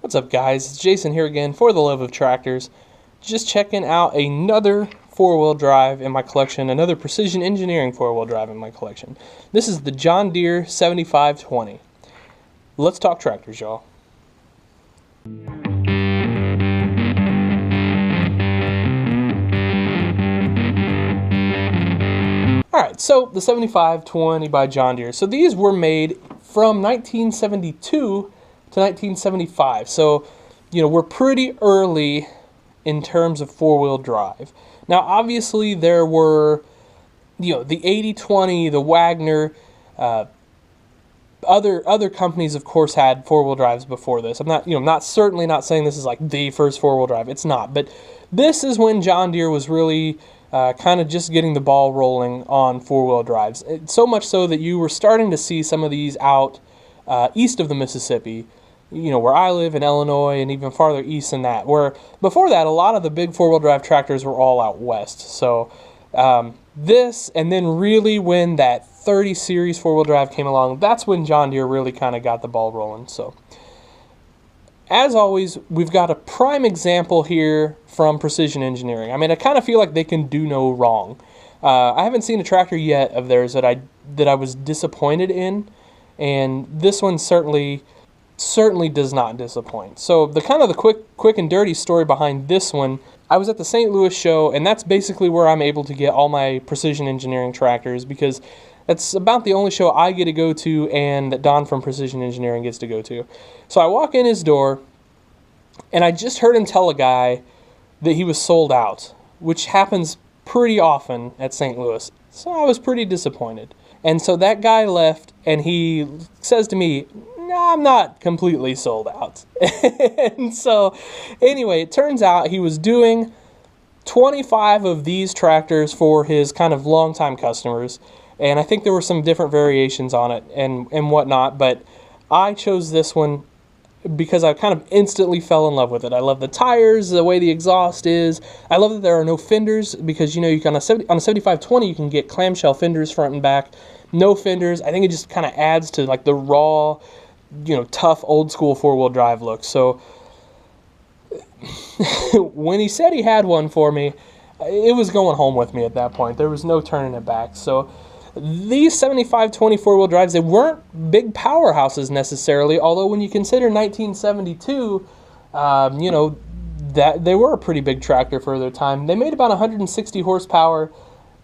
What's up, guys? It's Jason here again for the love of tractors. Just checking out another four-wheel drive in my collection, another precision engineering four-wheel drive in my collection. This is the John Deere 7520. Let's talk tractors, y'all. Alright, so the 7520 by John Deere. So these were made from 1972 to 1975. So, we're pretty early in terms of four-wheel drive. Now, obviously, there were, the 8020, the Wagner, other companies, of course, had four-wheel drives before this. I'm not, certainly not saying this is like the first four-wheel drive. It's not. But this is when John Deere was really kind of just getting the ball rolling on four-wheel drives. So much so that you were starting to see some of these out east of the Mississippi, where I live in Illinois, and even farther east than that, where before that a lot of the big four-wheel drive tractors were all out west. So this, and then really when that 30 series four-wheel drive came along, that's when John Deere really kind of got the ball rolling. So as always, we've got a prime example here from Precision Engineering. I mean, I kind of feel like they can do no wrong. I haven't seen a tractor yet of theirs that I was disappointed in, and this one certainly does not disappoint. So the quick and dirty story behind this one, I was at the St. Louis show, and that's basically where I'm able to get all my Precision Engineering tractors, because that's about the only show I get to go to and that Don from Precision Engineering gets to go to. So I walk in his door, and I just heard him tell a guy that he was sold out, which happens pretty often at St. Louis. So I was pretty disappointed. And so that guy left, and he says to me, "No, I'm not completely sold out." And so anyway, it turns out he was doing 25 of these tractors for his kind of longtime customers. And I think there were some different variations on it and whatnot, but I chose this one because I kind of instantly fell in love with it. I love the tires, the way the exhaust is. I love that there are no fenders, because you can on a 7520 you can get clamshell fenders front and back. No fenders. I think it just kind of adds to like the raw, tough old school four-wheel drive look. So when he said he had one for me, it was going home with me at that point. There was no turning it back. So these 7520 four-wheel drives, they weren't big powerhouses necessarily, although when you consider 1972, that they were a pretty big tractor for their time. They made about 160 horsepower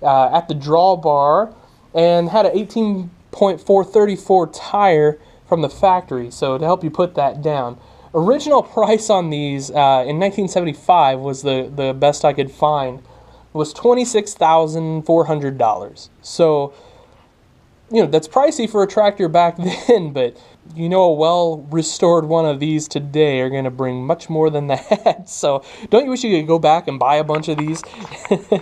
at the drawbar and had an 18.434 tire from the factory, so to help you put that down. Original price on these in 1975 was the best I could find, was $26,400. So, that's pricey for a tractor back then, but a well-restored one of these today are going to bring much more than that. So don't you wish you could go back and buy a bunch of these?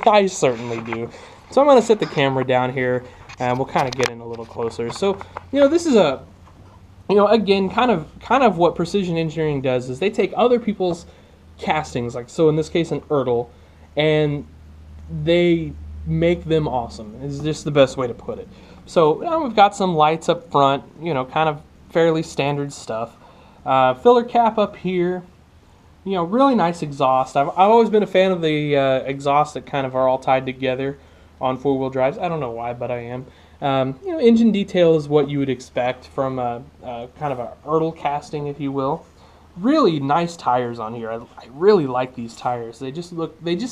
I certainly do. So I'm going to set the camera down here, and we'll kind of get in a little closer. So, this is a, again, kind of what Precision Engineering does is they take other people's castings, like so in this case an Ertl, and they make them awesome. Is just the best way to put it. So we've got some lights up front, kind of fairly standard stuff. Filler cap up here. Really nice exhaust. I've always been a fan of the exhausts that kind of are all tied together on four-wheel drives. I don't know why, but I am. Engine detail is what you would expect from a kind of a Ertl casting, if you will. Really nice tires on here. I really like these tires. They just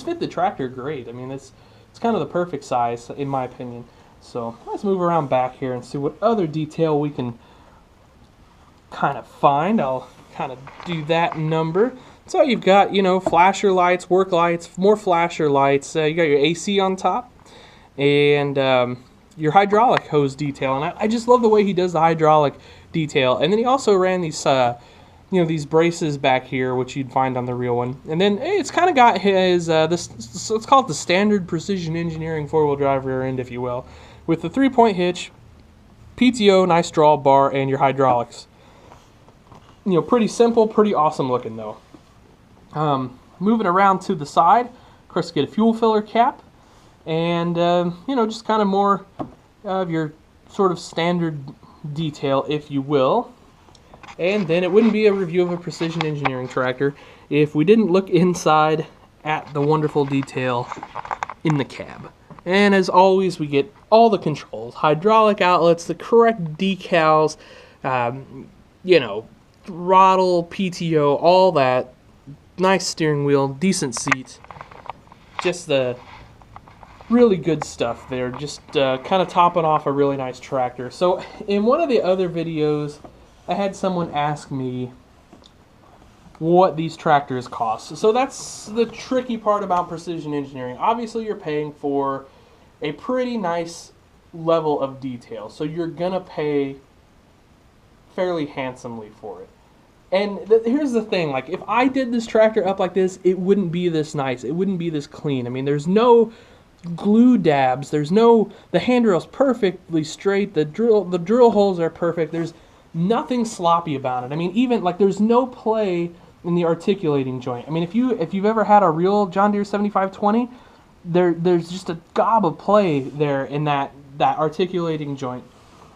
fit the tractor great. I mean, it's kind of the perfect size in my opinion. So let's move around back here and see what other detail we can kind of find. I'll kind of do that number. So you've got, flasher lights, work lights, more flasher lights. You got your AC on top, and your hydraulic hose detail. And I just love the way he does the hydraulic detail. And then he also ran these these braces back here, which you'd find on the real one. And then it's kind of got his, so let's call it the standard Precision Engineering four-wheel drive rear end, if you will, with the 3-point hitch, PTO, nice drawbar, and your hydraulics. Pretty simple, pretty awesome looking though. Moving around to the side, of course, get a fuel filler cap, and just kind of more of your sort of standard detail, if you will. And then it wouldn't be a review of a precision engineering tractor if we didn't look inside at the wonderful detail in the cab. And as always, we get all the controls, hydraulic outlets, the correct decals, you know, throttle, PTO, all that. Nice steering wheel, decent seats. Just the really good stuff there. Just kind of topping off a really nice tractor. So in one of the other videos, I had someone ask me what these tractors cost. So that's the tricky part about precision engineering. Obviously, you're paying for a pretty nice level of detail. So you're going to pay fairly handsomely for it. And here's the thing, like if I did this tractor up like this, it wouldn't be this nice. It wouldn't be this clean. I mean, there's no glue dabs. There's no, the handrail's perfectly straight. The drill holes are perfect. There's nothing sloppy about it. I mean, even like there's no play in the articulating joint. I mean, if you've ever had a real John Deere 7520, there's just a gob of play there in that articulating joint.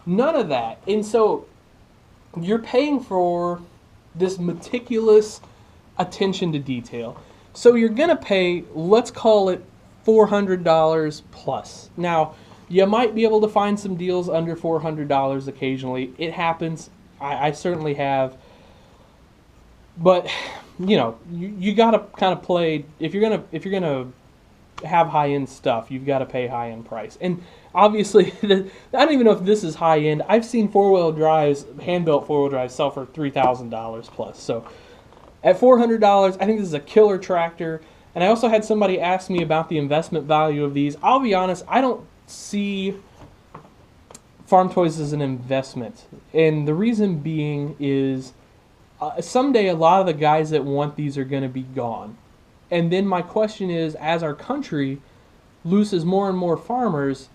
None of that. And so you're paying for this meticulous attention to detail. So you're gonna pay, let's call it $400 plus. Now, you might be able to find some deals under $400 occasionally. It happens. I certainly have. But you know, you gotta kind of play. If you're gonna have high end stuff, you've got to pay high end price. And obviously, I don't even know if this is high end. I've seen four-wheel drives, hand-built four-wheel drives, sell for $3,000 plus. So at $400, I think this is a killer tractor. And I also had somebody ask me about the investment value of these. I'll be honest, I don't see farm toys as an investment. And the reason being is someday a lot of the guys that want these are going to be gone. And then my question is, as our country loses more and more farmers,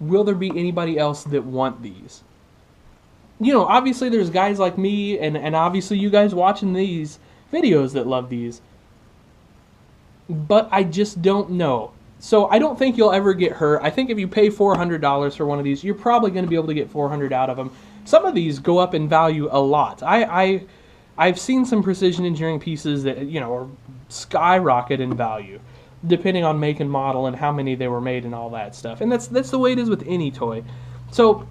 will there be anybody else that want these? You know, obviously there's guys like me and obviously you guys watching these videos that love these. But I just don't know. So I don't think you'll ever get hurt. I think if you pay $400 for one of these, you're probably going to be able to get $400 out of them. Some of these go up in value a lot. I've seen some precision engineering pieces that, you know, are skyrocket in value, depending on make and model and how many they were made and all that stuff. And that's the way it is with any toy. So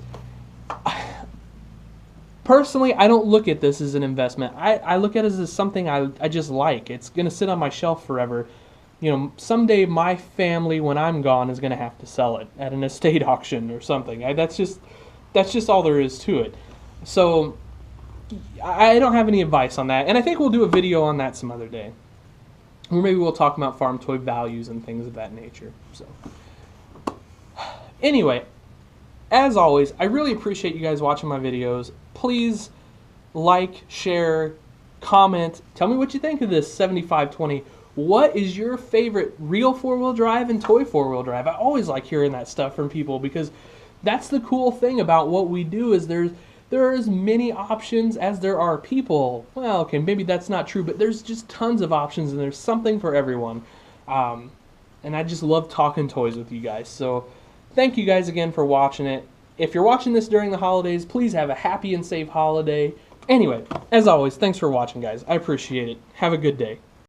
personally, I don't look at this as an investment. I look at it as something I just like. It's going to sit on my shelf forever. You know, someday my family, when I'm gone, is going to have to sell it at an estate auction or something. That's just all there is to it. So I don't have any advice on that. And I think we'll do a video on that some other day. Or maybe we'll talk about farm toy values and things of that nature. So anyway, as always, I really appreciate you guys watching my videos. Please like, share, comment. Tell me what you think of this 7520. What is your favorite real four-wheel drive and toy four-wheel drive? I always like hearing that stuff from people because that's the cool thing about what we do is there are as many options as there are people. Well, okay, maybe that's not true, but there's just tons of options and there's something for everyone. And I just love talking toys with you guys. So thank you guys again for watching it. If you're watching this during the holidays, please have a happy and safe holiday. Anyway, as always, thanks for watching, guys. I appreciate it. Have a good day.